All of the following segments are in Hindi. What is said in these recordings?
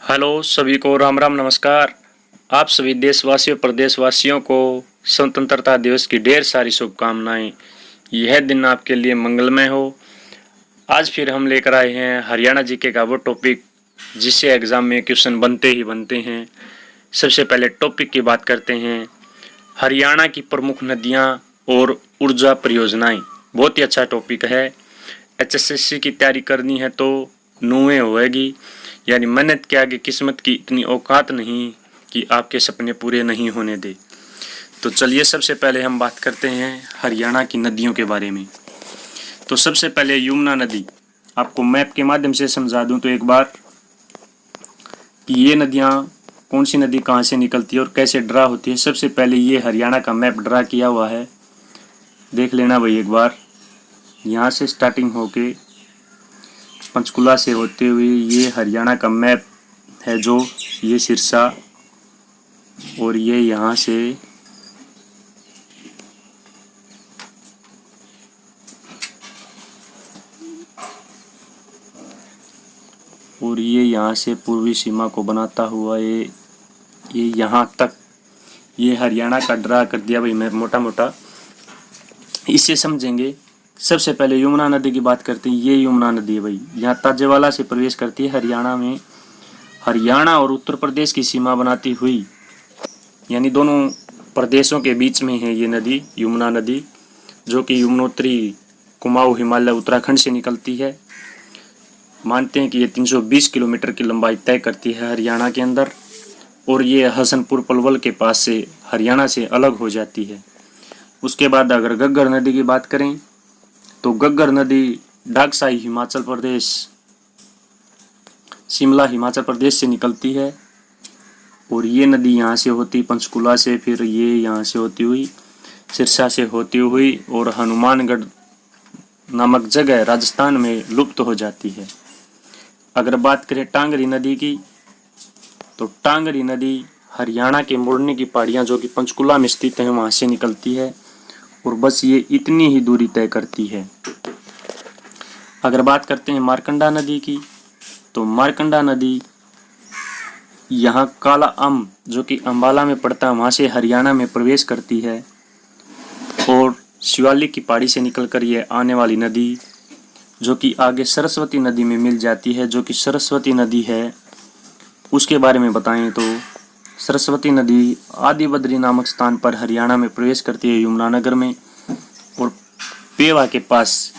हेलो सभी को राम राम नमस्कार। आप सभी देशवासियों प्रदेशवासियों को स्वतंत्रता दिवस की ढेर सारी शुभकामनाएं। यह दिन आपके लिए मंगलमय हो। आज फिर हम लेकर आए हैं हरियाणा जीके का वो टॉपिक जिससे एग्ज़ाम में क्वेश्चन बनते ही बनते हैं। सबसे पहले टॉपिक की बात करते हैं। हरियाणा की प्रमुख नदियां और ऊर्जा परियोजनाएं। बहुत ही अच्छा टॉपिक है। एचएसएससी की तैयारी करनी है तो नुएं होएगी, यानी मेहनत के आगे किस्मत की इतनी औकात नहीं कि आपके सपने पूरे नहीं होने दे। तो चलिए सबसे पहले हम बात करते हैं हरियाणा की नदियों के बारे में। तो सबसे पहले यमुना नदी, आपको मैप के माध्यम से समझा दूं तो एक बार कि ये नदियाँ कौन सी नदी कहाँ से निकलती है और कैसे ड्रा होती है। सबसे पहले ये हरियाणा का मैप ड्रा किया हुआ है, देख लेना भाई एक बार। यहाँ से स्टार्टिंग होके पंचकुला से होते हुए ये हरियाणा का मैप है, जो ये सिरसा और ये यहाँ से और ये यहाँ से पूर्वी सीमा को बनाता हुआ ये यहाँ तक ये हरियाणा का ड्रा कर दिया भाई मैं मोटा मोटा। इससे समझेंगे। सबसे पहले यमुना नदी की बात करते हैं। ये यमुना नदी है भाई, यहाँ ताजेवाला से प्रवेश करती है हरियाणा में। हरियाणा और उत्तर प्रदेश की सीमा बनाती हुई, यानी दोनों प्रदेशों के बीच में है ये नदी यमुना नदी, जो कि यमुनोत्री कुमाऊं हिमालय उत्तराखंड से निकलती है। मानते हैं कि ये 320 किलोमीटर की लंबाई तय करती है हरियाणा के अंदर, और ये हसनपुर पलवल के पास से हरियाणा से अलग हो जाती है। उसके बाद अगर घग्गर नदी की बात करें तो घग्गर नदी डागसाई हिमाचल प्रदेश, शिमला हिमाचल प्रदेश से निकलती है, और ये नदी यहाँ से होती पंचकुला से, फिर ये यहाँ से होती हुई सिरसा से होती हुई और हनुमानगढ़ नामक जगह राजस्थान में लुप्त हो जाती है। अगर बात करें टांगरी नदी की तो टांगरी नदी हरियाणा के मोरनी की पहाड़ियाँ जो कि पंचकुला में स्थित हैं वहाँ से निकलती है, और बस ये इतनी ही दूरी तय करती है। अगर बात करते हैं मारकंडा नदी की तो मारकंडा नदी यहाँ काला अम जो कि अंबाला में पड़ता है वहाँ से हरियाणा में प्रवेश करती है, और शिवालिक की पहाड़ी से निकलकर ये आने वाली नदी जो कि आगे सरस्वती नदी में मिल जाती है, जो कि सरस्वती नदी है। उसके बारे में बताएं तो सरस्वती नदी आदि बद्री नामक स्थान पर हरियाणा में प्रवेश करती है यमुनानगर में, और पेवा के पास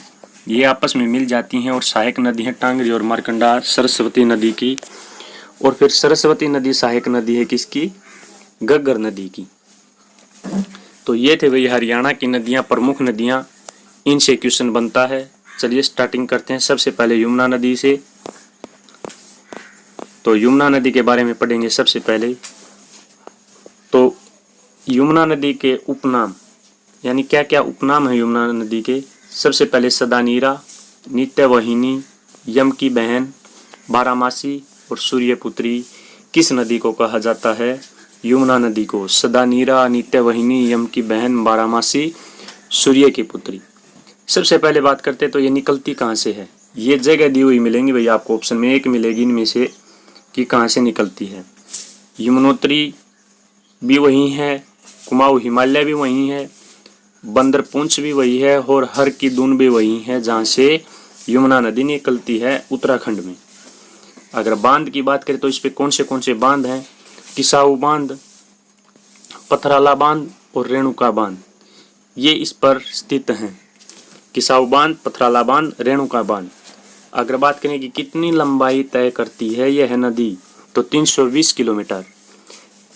ये आपस में मिल जाती हैं, और सहायक नदी है टांगरी और मारकंडा सरस्वती नदी की। और फिर सरस्वती नदी सहायक नदी है किसकी? घग्गर नदी की। तो ये थे वही हरियाणा की नदियाँ, प्रमुख नदियाँ। इनसे क्वेश्चन बनता है। चलिए स्टार्टिंग करते हैं सबसे पहले यमुना नदी से। तो यमुना नदी के बारे में पढ़ेंगे सबसे पहले। तो यमुना नदी के उपनाम, यानी क्या क्या उपनाम है यमुना नदी के। सबसे पहले सदानीरा, नित्यवहिनी, यम की बहन, बारामासी और सूर्यपुत्री। किस नदी को कहा जाता है? यमुना नदी को। सदानीरा, नित्यवहिनी, यम की बहन, बारामासी, सूर्य की पुत्री। सबसे पहले बात करते हैं तो ये निकलती कहाँ से है। ये जगह दी हुई मिलेंगी भाई आपको, ऑप्शन में एक मिलेगी इनमें से कि कहाँ से निकलती है। यमुनोत्री भी वही है, कुमाऊं हिमालय भी वही है, बंदरपुंछ भी वही है, और हर की दून भी वही है जहाँ से यमुना नदी निकलती है उत्तराखंड में। अगर बांध की बात करें तो इस पे कौन से बांध हैं? किसाऊ बांध, पथराला बांध और रेणुका बांध, ये इस पर स्थित हैं। किसाऊ बांध, पथराला बांध, रेणुका बांध। अगर बात करें कि कितनी लंबाई तय करती है यह नदी, तो 320 किलोमीटर।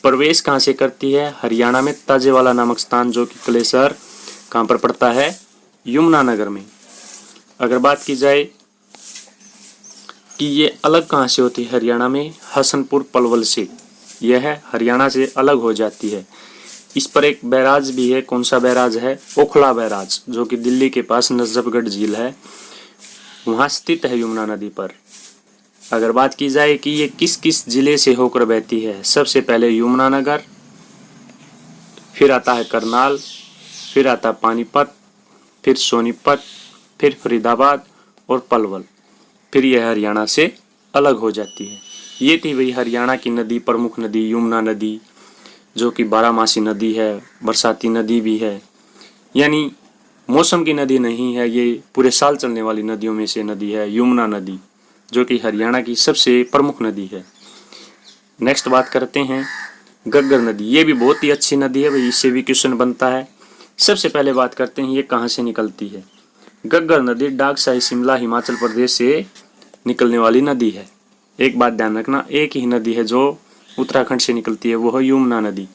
प्रवेश कहाँ से करती है? हरियाणा में ताजेवाला नामक स्थान जो कि कलेसर कहाँ पर पड़ता है? यमुनानगर में। अगर बात की जाए कि ये अलग कहाँ से होती है हरियाणा में, हसनपुर पलवल से यह हरियाणा से अलग हो जाती है। इस पर एक बैराज भी है। कौन सा बैराज है? ओखला बैराज, जो कि दिल्ली के पास नजफगढ़ झील है वहाँ स्थित है यमुना नदी पर। अगर बात की जाए कि ये किस किस जिले से होकर बहती है, सबसे पहले यमुनानगर, फिर आता है करनाल, फिर आता पानीपत, फिर सोनीपत, फिर फरीदाबाद और पलवल, फिर यह हरियाणा से अलग हो जाती है। ये थी वही हरियाणा की नदी, प्रमुख नदी यमुना नदी, जो कि बारहमासी नदी है, बरसाती नदी भी है, यानी मौसम की नदी नहीं है, ये पूरे साल चलने वाली नदियों में से नदी है यमुना नदी, जो कि हरियाणा की सबसे प्रमुख नदी है। नेक्स्ट बात करते हैं गग्गर नदी। ये भी बहुत ही अच्छी नदी है भाई, इससे भी क्वेश्चन बनता है। सबसे पहले बात करते हैं ये कहाँ से निकलती है। गग्गर नदी डागसाई शिमला हिमाचल प्रदेश से निकलने वाली नदी है। एक बात ध्यान रखना, एक ही नदी है जो उत्तराखंड से निकलती है, वो है यमुना नदी,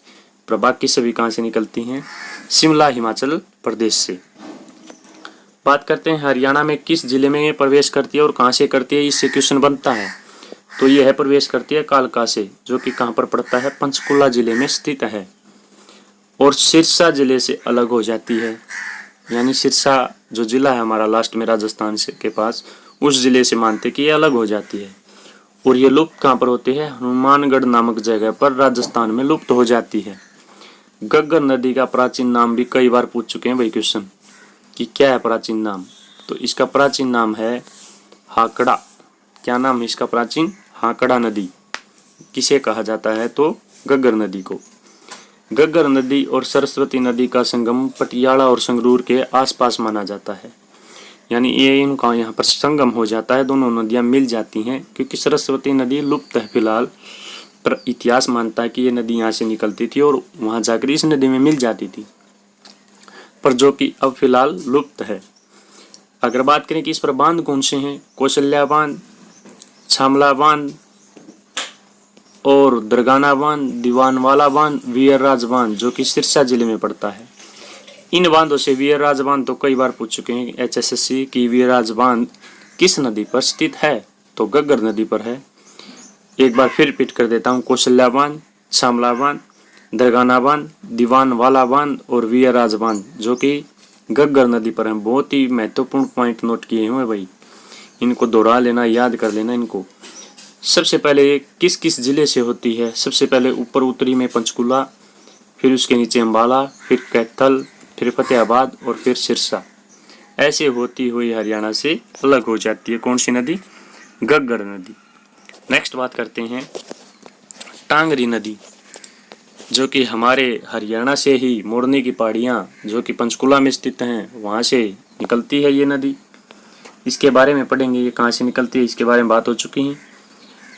पर बाकी सभी कहाँ से निकलती हैं, शिमला हिमाचल प्रदेश से। बात करते हैं हरियाणा में किस जिले में प्रवेश करती है और कहाँ से करती है, इससे क्वेश्चन बनता है। तो यह है प्रवेश करती है कालका से, जो कि कहाँ पर पड़ता है, पंचकुला जिले में स्थित है, और सिरसा जिले से अलग हो जाती है। यानी सिरसा जो जिला है हमारा लास्ट में राजस्थान से के पास, उस जिले से मानते कि ये अलग हो जाती है। और ये लुप्त कहाँ पर होती है, हनुमानगढ़ नामक जगह पर राजस्थान में लुप्त हो जाती है। गग्गर नदी का प्राचीन नाम भी कई बार पूछ चुके हैं भाई क्वेश्चन कि क्या है प्राचीन नाम। तो इसका प्राचीन नाम है हाकड़ा। क्या नाम है इसका प्राचीन, हाकड़ा नदी। किसे कहा जाता है, तो गग्गर नदी को। गग्गर नदी और सरस्वती नदी का संगम पटियाला और संगरूर के आसपास माना जाता है। यानी ये इनका यहाँ पर संगम हो जाता है, दोनों नदियाँ मिल जाती हैं, क्योंकि सरस्वती नदी लुप्त है फिलहाल, पर इतिहास मानता है कि ये नदी यहाँ से निकलती थी और वहाँ जाकर इस नदी में मिल जाती थी, पर जो कि अब फिलहाल लुप्त है। अगर बात करें कि इस पर बांध कौन से हैं, कौशल्या बांध, छामला बांध और दरगाना बांध, दीवानवाला बांध, वीरराज बांध, जो कि सिरसा जिले में पड़ता है। इन बांधों से वीरराज बांध तो कई बार पूछ चुके हैं HSSC की वीरराज बांध किस नदी पर स्थित है, तो गग्गर नदी पर है। एक बार फिर रिपीट कर देता हूँ, कौशल्या बांध, छामला बांध, दरगाना बांध, दीवानवाला बांध और वीरराज बांध, जो कि गग्गर नदी पर है। बहुत ही महत्वपूर्ण पॉइंट नोट किए हुए भाई, इनको दोहरा लेना, याद कर लेना इनको। सबसे पहले ये किस किस जिले से होती है, सबसे पहले ऊपर उत्तरी में पंचकुला, फिर उसके नीचे अम्बाला, फिर कैथल, फिर फतेहाबाद और फिर सिरसा। ऐसे होती हुई हरियाणा से अलग हो जाती है कौन सी नदी, गग्गर नदी। नेक्स्ट बात करते हैं टांगरी नदी, जो कि हमारे हरियाणा से ही मोरनी की पहाड़ियाँ जो कि पंचकुला में स्थित हैं वहाँ से निकलती है ये नदी। इसके बारे में पढ़ेंगे, ये कहाँ से निकलती है इसके बारे में बात हो चुकी है।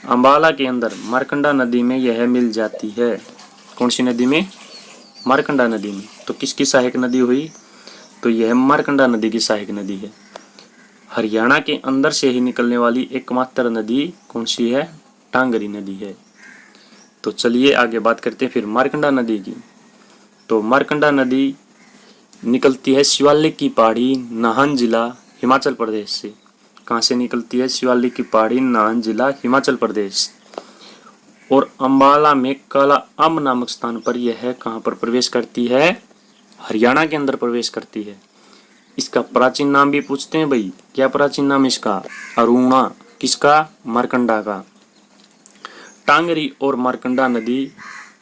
अम्बाला के अंदर मारकंडा नदी में यह मिल जाती है। कौन सी नदी में, मारकंडा नदी में। तो किसकी सहायक नदी हुई, तो यह मारकंडा नदी की सहायक नदी है। हरियाणा के अंदर से ही निकलने वाली एकमात्र नदी कौन सी है, टांगरी नदी है। तो चलिए आगे बात करते हैं फिर मारकंडा नदी की। तो मारकंडा नदी निकलती है शिवालिक की पहाड़ी, नाहन जिला, हिमाचल प्रदेश से। कहाँ से निकलती है, शिवालिक की पहाड़ी, नाहन जिला, हिमाचल प्रदेश। और अम्बाला में काला अम्ब नामक स्थान पर यह कहाँ पर प्रवेश करती है, हरियाणा के अंदर प्रवेश करती है। इसका प्राचीन नाम भी पूछते हैं भाई, क्या प्राचीन नाम इसका, अरुणा। किसका, मारकंडा का। टांगरी और मारकंडा नदी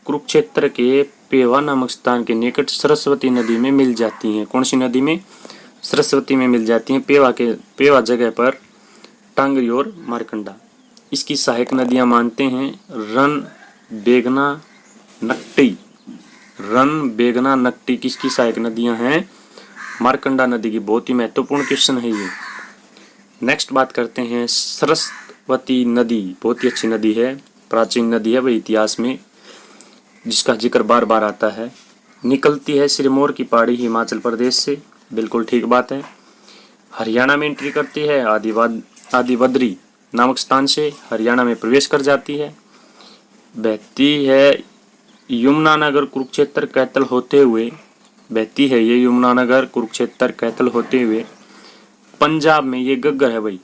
कुरुक्षेत्र के पेवा नामक स्थान के निकट सरस्वती नदी में मिल जाती हैं। कौन सी नदी में, सरस्वती में मिल जाती हैं। पेवा जगह पर टांगरी और मारकंडा। इसकी सहायक नदियां मानते हैं रन, बेगना, नकटी। रन, बेगना, नकटी किसकी सहायक नदियां हैं, मारकंडा नदी की। बहुत ही महत्वपूर्ण क्वेश्चन है ये। नेक्स्ट बात करते हैं सरस्वती नदी। बहुत ही अच्छी नदी है, प्राचीन नदी है भाई इतिहास में, जिसका जिक्र बार बार आता है। निकलती है सिरमौर की पहाड़ी, हिमाचल प्रदेश से। बिल्कुल ठीक बात है। हरियाणा में एंट्री करती है आदिबद्री नामक स्थान से, हरियाणा में प्रवेश कर जाती है। बहती है यमुनानगर, कुरुक्षेत्र, कैथल होते हुए, बहती है ये यमुनानगर, कुरुक्षेत्र, कैथल होते हुए पंजाब में। ये गग्गर है भाई,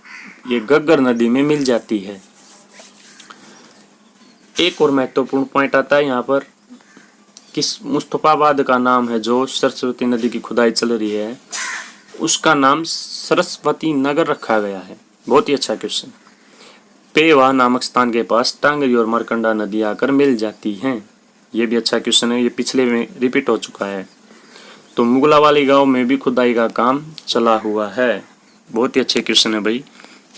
ये गग्गर नदी में मिल जाती है। एक और महत्वपूर्ण पॉइंट आता है यहाँ पर, किस मुस्तफाबाद का नाम है जो सरस्वती नदी की खुदाई चल रही है, उसका नाम सरस्वती नगर रखा गया है। बहुत ही अच्छा क्वेश्चन। पेवा नामक स्थान के पास टांगरी और मारकंडा नदी आकर मिल जाती हैं। ये भी अच्छा क्वेश्चन है, ये पिछले में रिपीट हो चुका है। तो मुगलावाली गांव में भी खुदाई का काम चला हुआ है। बहुत ही अच्छे क्वेश्चन है भाई,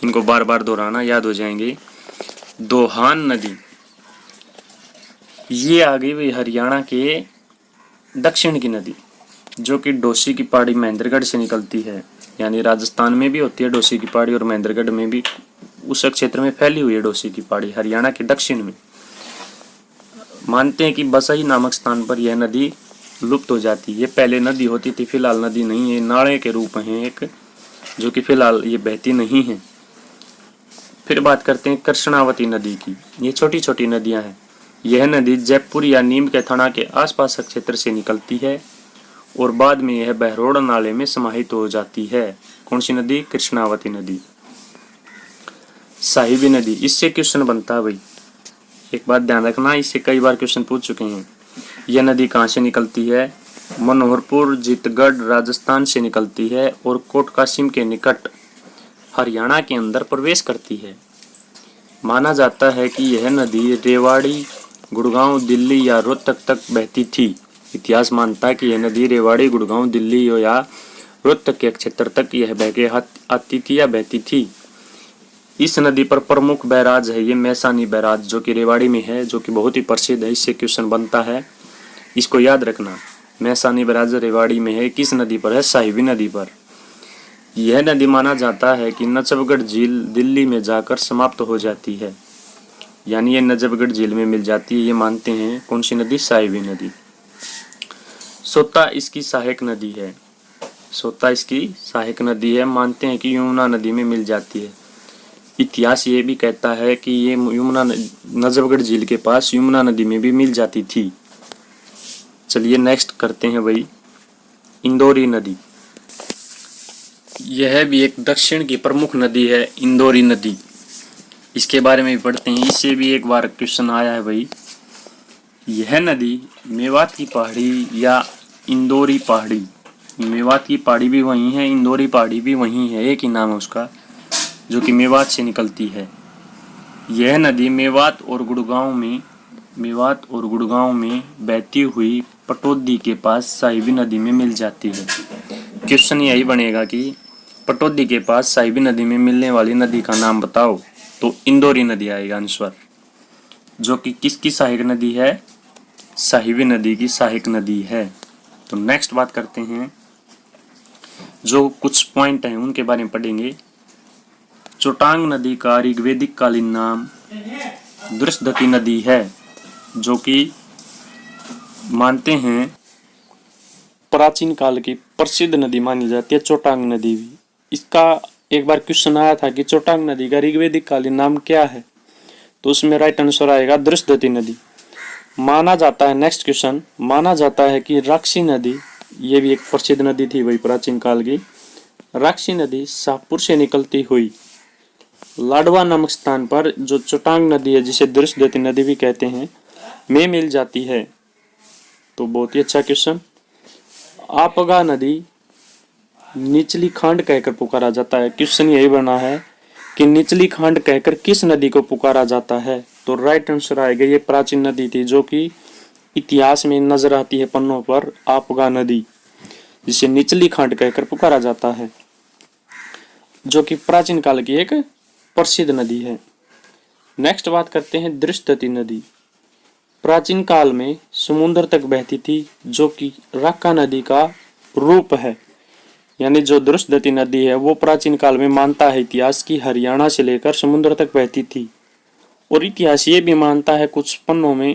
इनको बार बार दोहराना, याद हो जाएंगे। दोहान नदी ये आ गई भाई हरियाणा के दक्षिण की नदी, जो कि डोसी की पहाड़ी महेंद्रगढ़ से निकलती है। यानी राजस्थान में भी होती है डोसी की पहाड़ी और महेंद्रगढ़ में भी, उस क्षेत्र में फैली हुई है डोसी की पहाड़ी, हरियाणा के दक्षिण में। मानते हैं कि बसई नामक स्थान पर यह नदी लुप्त हो जाती है। ये पहले नदी होती थी, फिलहाल नदी नहीं है, नाले के रूप हैं एक, जो कि फिलहाल ये बहती नहीं है। फिर बात करते हैं कृष्णावती नदी की। ये छोटी छोटी नदियां हैं। यह नदी जयपुर या नीम के थाना के आसपास के क्षेत्र से निकलती है और बाद में यह बहरोड़ नाले में समाहित हो जाती है। कौन सी नदी? कृष्णावती नदी। साहिबी नदी, इससे क्वेश्चन बनता है भाई, एक बात ध्यान रखना, इससे कई बार क्वेश्चन पूछ चुके हैं। यह नदी कहाँ से निकलती है? मनोहरपुर जीतगढ़ राजस्थान से निकलती है और कोट कासिम के निकट हरियाणा के अंदर प्रवेश करती है। माना जाता है कि यह नदी रेवाड़ी, गुड़गांव, दिल्ली या रोहतक तक बहती थी। इतिहास मानता है कि यह नदी रेवाड़ी, गुड़गांव, दिल्ली या रोहतक के क्षेत्र तक यह बह के आती थी या बहती थी। इस नदी पर प्रमुख बैराज है ये मैसानी बैराज, जो कि रेवाड़ी में है, जो कि बहुत ही प्रसिद्ध है। इससे क्वेश्चन बनता है, इसको याद रखना। मैसानी बैराज रेवाड़ी में है, किस नदी पर है? साहिबी नदी पर। यह नदी माना जाता है कि नजफगढ़ झील दिल्ली में जाकर समाप्त हो जाती है, यानी ये नजफगढ़ झील में मिल जाती है, ये मानते हैं। कौन सी नदी? साहिबी नदी। सोता इसकी सहायक नदी है। सोता इसकी सहायक नदी है, मानते हैं कि यमुना नदी में मिल जाती है। इतिहास ये भी कहता है कि ये यमुना नजफगढ़ झील के पास यमुना नदी में भी मिल जाती थी। चलिए नेक्स्ट करते हैं भाई, इंदौरी नदी। यह भी एक दक्षिण की प्रमुख नदी है, इंदौरी नदी। इसके बारे में भी पढ़ते हैं, इससे भी एक बार क्वेश्चन आया है भाई। यह नदी मेवात की पहाड़ी या इंदौरी पहाड़ी, मेवात की पहाड़ी भी वहीं है, इंदौरी पहाड़ी भी वहीं है, एक ही नाम है उसका, जो कि मेवात से निकलती है। यह नदी मेवात और गुड़गांव में बहती हुई पटौदी के पास साहिबी नदी में मिल जाती है। क्वेश्चन यही बनेगा कि पटौदी के पास साहिबी नदी में मिलने वाली नदी का नाम बताओ, तो इंदौरी नदी आएगा आंसर, जो कि किसकी सहायक नदी है? साहिबी नदी की सहायक नदी है। तो नेक्स्ट बात करते हैं, जो कुछ पॉइंट हैं उनके बारे में पढ़ेंगे। चोटांग नदी का ऋग्वेदिक कालीन नाम दृष्टदती नदी है, जो कि मानते हैं प्राचीन काल की प्रसिद्ध नदी मानी जाती है चोटांग नदी भी। इसका एक बार क्वेश्चन आया था कि चोटांग नदी का ऋग्वेदिक कालीन नाम क्या है, तो उसमें राइट आंसर आएगा दृष्टदती नदी। माना जाता है, नेक्स्ट क्वेश्चन, माना जाता है कि राक्षी नदी, ये भी एक प्रसिद्ध नदी थी वही प्राचीन काल की। राक्षी नदी शाहपुर से निकलती हुई लाडवा नामक स्थान पर, जो चोटांग नदी है जिसे दृष्टदती नदी भी कहते हैं, में मिल जाती है। तो बहुत ही अच्छा क्वेश्चन। आपगा नदी निचली खांड कहकर पुकारा जाता है। क्वेश्चन यही बना है कि निचली खांड कहकर किस नदी को पुकारा जाता है, तो राइट आंसर आएगा ये प्राचीन नदी थी, जो कि इतिहास में नजर आती है पन्नों पर, आपगा नदी, जिसे निचली खांड कहकर पुकारा जाता है, जो कि प्राचीन काल की एक प्रसिद्ध नदी है। नेक्स्ट बात करते हैं दृष्टदती नदी। प्राचीन काल में समुद्र तक बहती थी, जो कि राका नदी का रूप है। यानी जो दृष्टदती नदी है वो प्राचीन काल में मानता है इतिहास की हरियाणा से लेकर समुद्र तक बहती थी। और इतिहास ये भी मानता है कुछ पन्नों में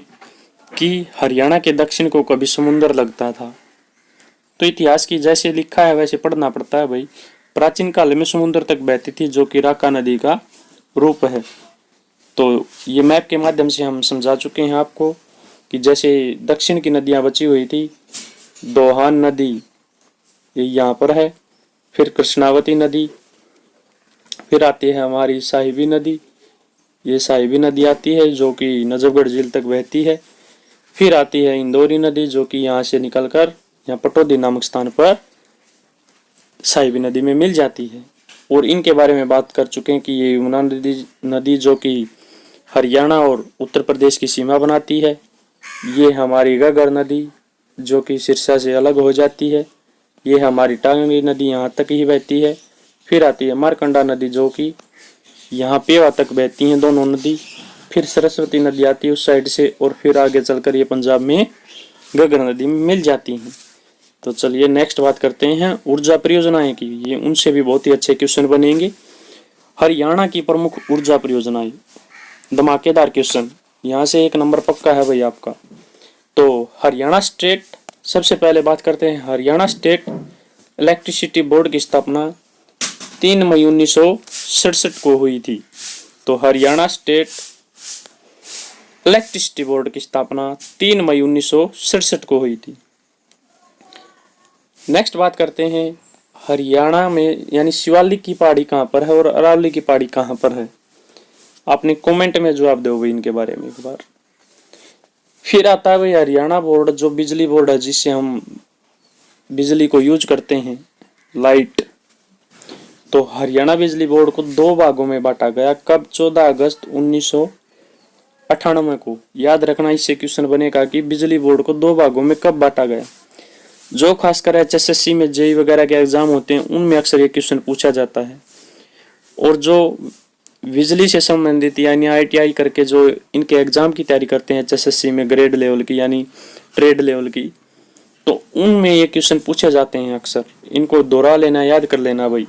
कि हरियाणा के दक्षिण को कभी समुद्र लगता था। तो इतिहास की जैसे लिखा है वैसे पढ़ना पड़ता है भाई। प्राचीन काल में समुद्र तक बहती थी, जो कि राका नदी का रूप है। तो ये मैप के माध्यम से हम समझा चुके हैं आपको कि जैसे दक्षिण की नदियां बची हुई थी, दोहान नदी ये यहाँ पर है, फिर कृष्णावती नदी, फिर आती है हमारी साहिबी नदी, ये साहिबी नदी आती है जो कि नजफगढ़ झील तक बहती है। फिर आती है इंदौरी नदी, जो कि यहाँ से निकलकर यहाँ पटौदी नामक स्थान पर साहिबी नदी में मिल जाती है। और इनके बारे में बात कर चुके हैं कि ये यमुना नदी जो कि हरियाणा और उत्तर प्रदेश की सीमा बनाती है। ये हमारी घग्गर नदी जो कि सिरसा से अलग हो जाती है। ये हमारी टांगरी नदी यहाँ तक ही बहती है। फिर आती है मारकंडा नदी, जो कि यहाँ पेवा तक बहती हैं दोनों नदी। फिर सरस्वती नदी आती है उस साइड से, और फिर आगे चलकर ये पंजाब में घग्गर नदी में मिल जाती हैं। तो चलिए नेक्स्ट बात करते हैं ऊर्जा परियोजनाएं की। ये उनसे भी बहुत ही अच्छे क्वेश्चन बनेंगे। हरियाणा की प्रमुख ऊर्जा परियोजनाएं, धमाकेदार क्वेश्चन, यहाँ से 1 नंबर पक्का है भाई आपका। तो हरियाणा स्टेट, सबसे पहले बात करते हैं हरियाणा स्टेट इलेक्ट्रिसिटी बोर्ड की स्थापना 3 मई 1967 को हुई थी। तो हरियाणा स्टेट इलेक्ट्रिसिटी बोर्ड की स्थापना 3 मई 1967 को हुई थी। नेक्स्ट बात करते हैं हरियाणा में यानी शिवालिक की पहाड़ी कहाँ पर है और अरावली की पहाड़ी कहाँ पर है। आपने कमेंट में जवाब दो भाई इनके बारे में एक बार। फिर आता है भाई हरियाणा बोर्ड, जो बिजली बोर्ड है जिससे हम बिजली को यूज करते हैं, लाइट। तो हरियाणा बिजली बोर्ड को 2 भागों में बांटा गया। कब? 14 अगस्त 1998 को। याद रखना, इससे क्वेश्चन बनेगा कि बिजली बोर्ड को 2 भागों में कब बांटा गया। जो खासकर HSSC में जेई वगैरह के एग्जाम होते हैं उनमें अक्सर ये क्वेश्चन पूछा जाता है। और जो बिजली से संबंधित यानी ITI करके जो इनके एग्जाम की तैयारी करते हैं HSSC में ग्रेड लेवल की यानी ट्रेड लेवल की, तो उनमें ये क्वेश्चन पूछे जाते हैं अक्सर। इनको दोहरा लेना, याद कर लेना भाई।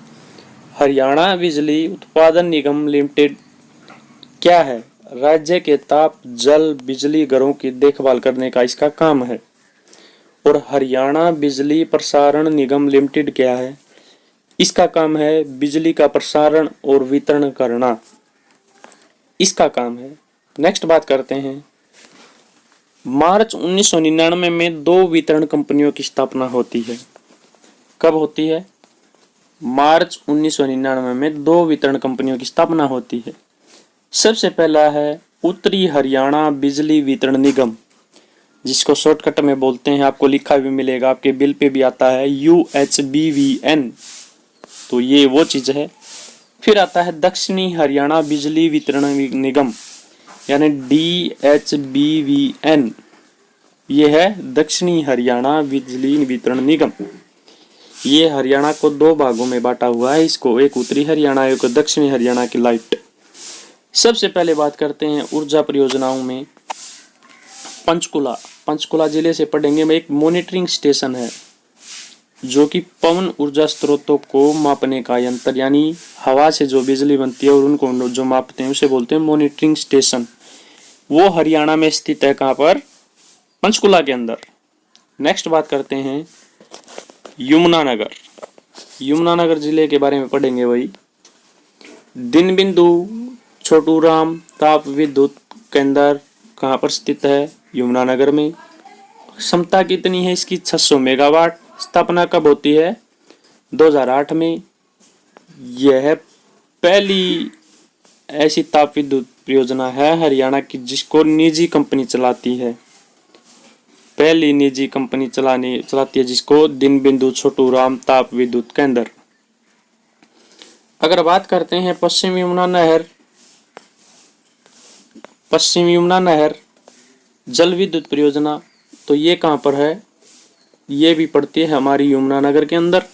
हरियाणा बिजली उत्पादन निगम लिमिटेड क्या है? राज्य के ताप जल बिजली घरों की देखभाल करने का इसका काम है। और हरियाणा बिजली प्रसारण निगम लिमिटेड क्या है? इसका काम है बिजली का प्रसारण और वितरण करना, इसका काम है। नेक्स्ट बात करते हैं मार्च 1999 में 2 वितरण कंपनियों की स्थापना होती है। कब होती है? मार्च 1999 में 2 वितरण कंपनियों की स्थापना होती है। सबसे पहला है उत्तरी हरियाणा बिजली वितरण निगम, जिसको शॉर्टकट में बोलते हैं, आपको लिखा भी मिलेगा, आपके बिल पे भी आता है UHBVN। तो ये वो चीज है। फिर आता है दक्षिणी हरियाणा बिजली वितरण निगम यानी DHBVN। ये है दक्षिणी हरियाणा बिजली वितरण निगम। ये हरियाणा को 2 भागों में बांटा हुआ है, इसको एक उत्तरी हरियाणा एक दक्षिणी हरियाणा की लाइट। सबसे पहले बात करते हैं ऊर्जा परियोजनाओं में पंचकुला जिले से पढ़ेंगे में एक मॉनिटरिंग स्टेशन है, जो कि पवन ऊर्जा स्रोतों को मापने का यंत्र, यानी हवा से जो बिजली बनती है और उनको जो मापते हैं उसे बोलते हैं मॉनिटरिंग स्टेशन। वो हरियाणा में स्थित है। कहाँ पर? पंचकुला के अंदर। नेक्स्ट बात करते हैं यमुनानगर जिले के बारे में पढ़ेंगे भाई। दिन बिंदु छोटूराम ताप विद्युत केंद्र कहाँ पर स्थित है? यमुनानगर में। क्षमता कितनी है इसकी? 600 मेगावाट। स्थापना कब होती है? 2008 में। यह पहली ऐसी ताप विद्युत परियोजना है हरियाणा की जिसको निजी कंपनी चलाती है। पहली निजी कंपनी चलाती है जिसको दिन बिंदु छोटूराम ताप विद्युत केंद्र। अगर बात करते हैं पश्चिम यमुना नहर जल विद्युत परियोजना, तो ये कहाँ पर है? ये भी पड़ती है हमारी यमुनानगर के अंदर,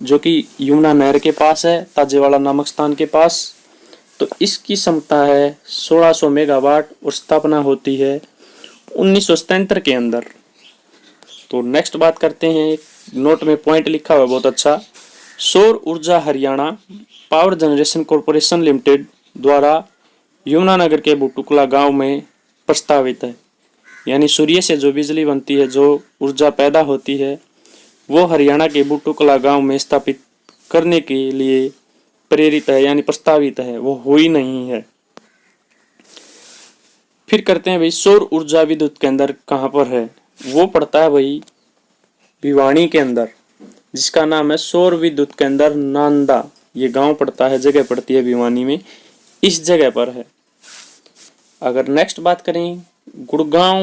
जो कि यमुना नहर के पास है, ताजेवाड़ा नामक स्थान के पास। तो इसकी क्षमता है 1600 मेगावाट और स्थापना होती है 1977 के अंदर। तो नेक्स्ट बात करते हैं, नोट में पॉइंट लिखा हुआ बहुत अच्छा। सौर ऊर्जा Haryana power generation corporation limited द्वारा यमुनानगर के बुटुकला गांव में प्रस्तावित है। यानी सूर्य से जो बिजली बनती है, जो ऊर्जा पैदा होती है, वो हरियाणा के बुटुकला गांव में स्थापित करने के लिए प्रेरित है यानी प्रस्तावित है, वो हुई नहीं है। फिर करते हैं भाई सौर ऊर्जा विद्युत केंद्र कहाँ पर है? वो पड़ता है भाई भिवानी के अंदर, जिसका नाम है सौर विद्युत केंद्र नांदा। ये गांव पड़ता है, जगह पड़ती है भिवानी में, इस जगह पर है। अगर नेक्स्ट बात करें गुड़गांव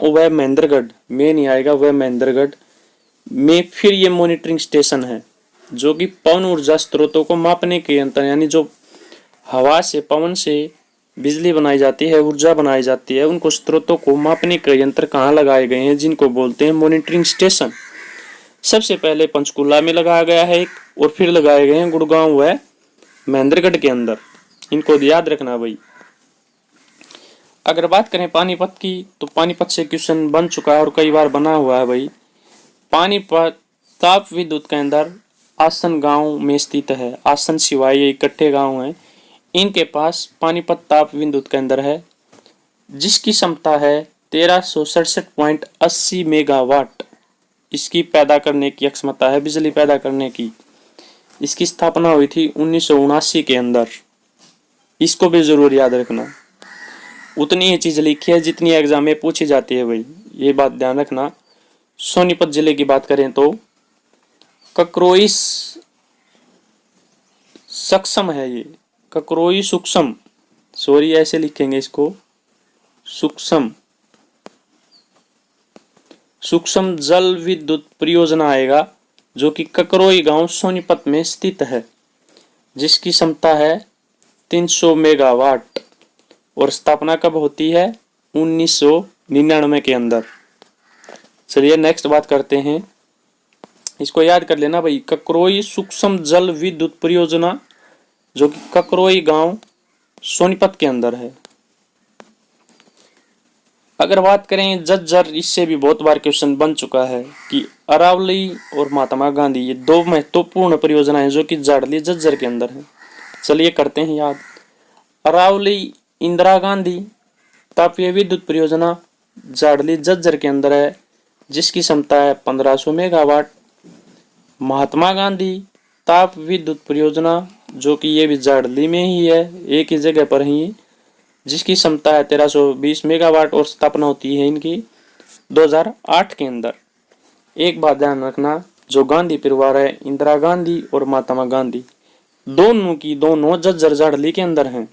वह महेंद्रगढ़ में नहीं आएगा, वह महेंद्रगढ़ में फिर ये मॉनिटरिंग स्टेशन है, जो कि पवन ऊर्जा स्रोतों को मापने के यंत्र, यानी जो हवा से पवन से बिजली बनाई जाती है, ऊर्जा बनाई जाती है, उनको स्रोतों को मापने के यंत्र कहाँ लगाए गए हैं, जिनको बोलते हैं मॉनिटरिंग स्टेशन। सबसे पहले पंचकुला में लगाया गया है एक, और फिर लगाए गए हैं गुड़गांव व महेंद्रगढ़ के अंदर। इनको याद रखना भाई। अगर बात करें पानीपत की, तो पानीपत से क्वेश्चन बन चुका है और कई बार बना हुआ है भाई। पानीपत ताप विद्युत केंद्र आसन गांव में स्थित है। आसन सिवाय ये इकट्ठे गांव हैं, इनके पास पानीपत ताप विद्युत केंद्र है, जिसकी क्षमता है 1367.80 मेगावाट। इसकी पैदा करने की क्षमता है, बिजली पैदा करने की। इसकी स्थापना हुई थी 1979 के अंदर। इसको भी जरूर याद रखना। उतनी ही चीज लिखी है जितनी एग्जाम में पूछी जाती है भाई, ये बात ध्यान रखना। सोनीपत जिले की बात करें तो ककरोई सक्षम है ये, ककरोई सूक्ष्म, सॉरी ऐसे लिखेंगे इसको, सूक्ष्म सूक्ष्म जल विद्युत परियोजना आएगा, जो कि ककरोई गांव सोनीपत में स्थित है, जिसकी क्षमता है 300 मेगावाट। और स्थापना कब होती है? 1999 के अंदर। चलिए नेक्स्ट बात करते हैं, इसको याद कर लेना भाई, ककरोई सूक्ष्म जल विद्युत परियोजना, जो कि ककरोई गांव सोनीपत के अंदर है। अगर बात करें झज्जर, इससे भी बहुत बार क्वेश्चन बन चुका है कि अरावली और महात्मा गांधी, ये दो महत्वपूर्ण परियोजनाएं जो कि जाडली झज्जर के अंदर है। चलिए करते हैं याद। अरावली इंदिरा गांधी तापीय विद्युत परियोजना जाडली झज्जर के अंदर है, जिसकी क्षमता है 1500 मेगावाट। महात्मा गांधी ताप विद्युत परियोजना, जो कि ये भी जाडली में ही है, एक ही जगह पर ही, जिसकी क्षमता है 1320 मेगावाट और स्थापना होती है इनकी 2008 के अंदर। एक बात ध्यान रखना, जो गांधी परिवार है, इंदिरा गांधी और महात्मा गांधी, दोनों की दोनों झज्जर जाडली के अंदर हैं।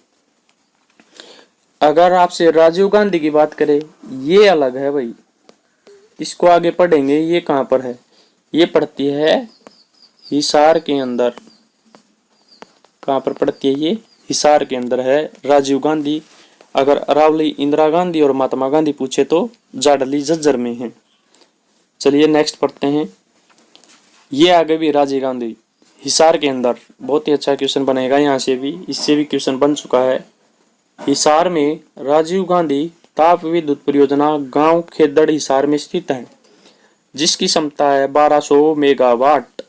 अगर आपसे राजीव गांधी की बात करें, ये अलग है भाई, इसको आगे पढ़ेंगे। ये कहां पर है? ये पढ़ती है हिसार के अंदर। कहां पर पढ़ती है? ये हिसार के अंदर है राजीव गांधी। अगर अरावली इंदिरा गांधी और महात्मा गांधी पूछे तो जाडली झज्जर में है। चलिए नेक्स्ट पढ़ते हैं। ये आगे भी राजीव गांधी हिसार के अंदर, बहुत ही अच्छा क्वेश्चन बनेगा यहाँ से भी, इससे भी क्वेश्चन बन चुका है। हिसार में राजीव गांधी ताप विद्युत परियोजना गांव खेदड़ हिसार में स्थित है, जिसकी क्षमता है 1200 मेगावाट।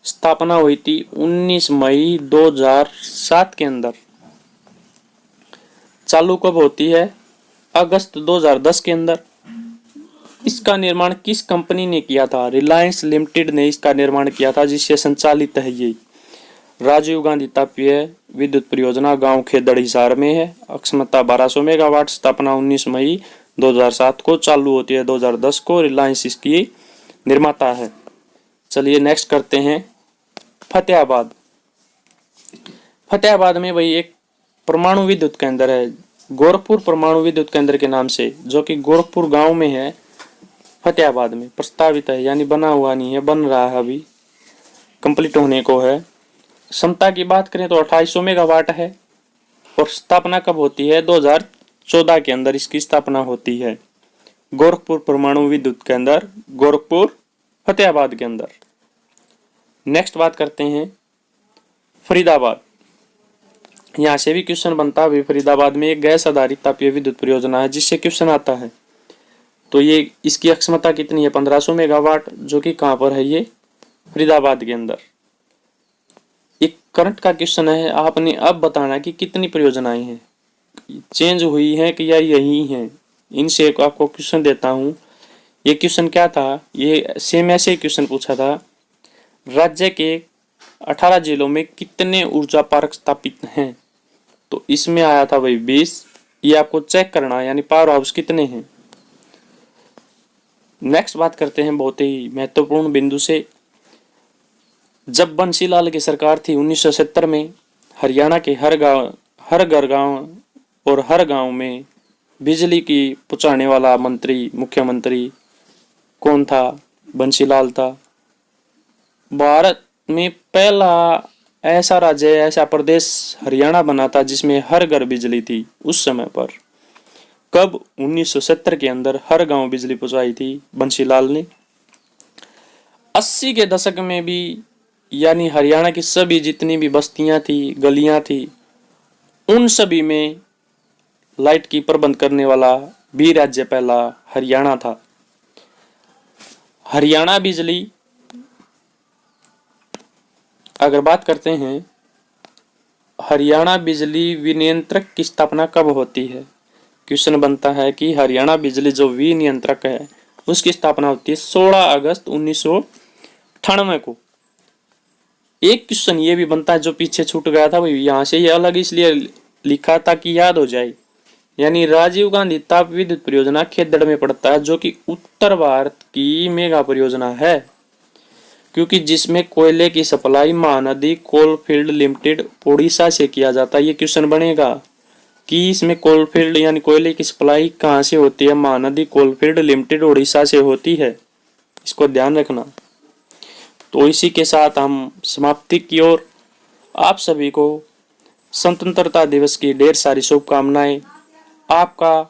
स्थापना हुई थी 19 मई 2007 के अंदर। चालू कब होती है? अगस्त 2010 के अंदर। इसका निर्माण किस कंपनी ने किया था? रिलायंस लिमिटेड ने इसका निर्माण किया था, जिससे संचालित है ये राजीव गांधी तापीय विद्युत परियोजना गांव खेदड़ हिसार में है। क्षमता 1200 मेगावाट। स्थापना 19 मई 2007 को, चालू होती है 2010 को। रिलायंस इसकी निर्माता है। चलिए नेक्स्ट करते हैं फतेहाबाद। फतेहाबाद में भाई एक परमाणु विद्युत केंद्र है, गोरखपुर परमाणु विद्युत केंद्र के नाम से, जो कि गोरखपुर गांव में है, फतेहाबाद में प्रस्तावित है, यानी बना हुआ नहीं है, बन रहा है, अभी कंप्लीट होने को है। क्षमता की बात करें तो 2800 मेगावाट है। और स्थापना कब होती है? 2014 के अंदर इसकी स्थापना होती है। गोरखपुर परमाणु विद्युत केंद्र, गोरखपुर फतेहाबाद के अंदर। नेक्स्ट बात करते हैं फरीदाबाद। यहाँ से भी क्वेश्चन बनता है। फरीदाबाद में एक गैस आधारित तापीय विद्युत परियोजना है, जिससे क्वेश्चन आता है। तो ये इसकी क्षमता कितनी है? 1500 मेगावाट, जो कि कहाँ पर है? ये फरीदाबाद के अंदर। एक करंट का क्वेश्चन है, आपने अब बताना कि कितनी परियोजनाएं हैं, चेंज हुई हैं कि या यही हैं। इनसे एक आपको क्वेश्चन देता हूँ। ये क्वेश्चन क्या था? ये सेम ऐसे क्वेश्चन पूछा था, राज्य के 18 जिलों में कितने ऊर्जा पार्क स्थापित हैं? तो इसमें आया था भाई 20। ये आपको चेक करना, यानी पावर हाउस कितने हैं। नेक्स्ट बात करते हैं बहुत ही महत्वपूर्ण बिंदु से। जब बंसीलाल की सरकार थी 1970 में, हरियाणा के हर घर गांव और हर गांव में बिजली की पहुंचाने वाला मंत्री, मुख्यमंत्री कौन था? बंसीलाल था। भारत में पहला ऐसा राज्य, ऐसा प्रदेश हरियाणा बना था जिसमें हर घर बिजली थी उस समय पर। कब? 1970 के अंदर हर गांव बिजली पहुंचाई थी बंसीलाल ने। 80 के दशक में भी यानी हरियाणा की सभी जितनी भी बस्तियां थी, गलियां थी, उन सभी में लाइट की प्रबंध करने वाला भी राज्य पहला हरियाणा था। हरियाणा बिजली, अगर बात करते हैं हरियाणा बिजली विनियंत्रक की स्थापना कब होती है। क्वेश्चन बनता है कि हरियाणा बिजली जो विनियंत्रक है उसकी स्थापना होती है 16 अगस्त 1998 को। एक क्वेश्चन ये भी बनता है जो पीछे छूट गया था, भाई यहाँ से ये अलग इसलिए लिखा ताकि याद हो जाए। यानी राजीव गांधी ताप विद्युत परियोजना खेदड़ में पड़ता है, जो कि उत्तर भारत की मेगा परियोजना है, क्योंकि जिसमें कोयले की supply Mahanadi coalfield limited Orissa से किया जाता है। ये क्वेश्चन बनेगा कि इसमें कोलफील्ड यानी कोयले की सप्लाई कहाँ से होती है। महानदी कोलफील्ड लिमिटेड उड़ीसा से होती है, इसको ध्यान रखना। तो इसी के साथ हम समाप्ति की ओर। आप सभी को स्वतंत्रता दिवस की ढेर सारी शुभकामनाएं। आपका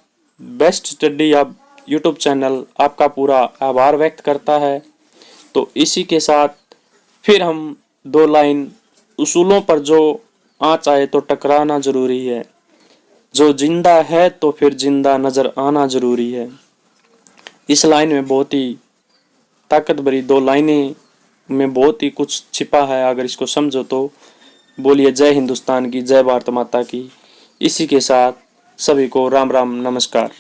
बेस्ट स्टडी अब यूट्यूब चैनल आपका पूरा आभार व्यक्त करता है। तो इसी के साथ फिर हम 2 लाइन उसूलों पर जो आँच आए तो टकराना जरूरी है, जो जिंदा है तो फिर जिंदा नजर आना जरूरी है। इस लाइन में बहुत ही ताकत भरी 2 लाइनें में बहुत ही कुछ छिपा है, अगर इसको समझो तो। बोलिए जय हिंदुस्तान की, जय भारत माता की। इसी के साथ सभी को राम राम नमस्कार।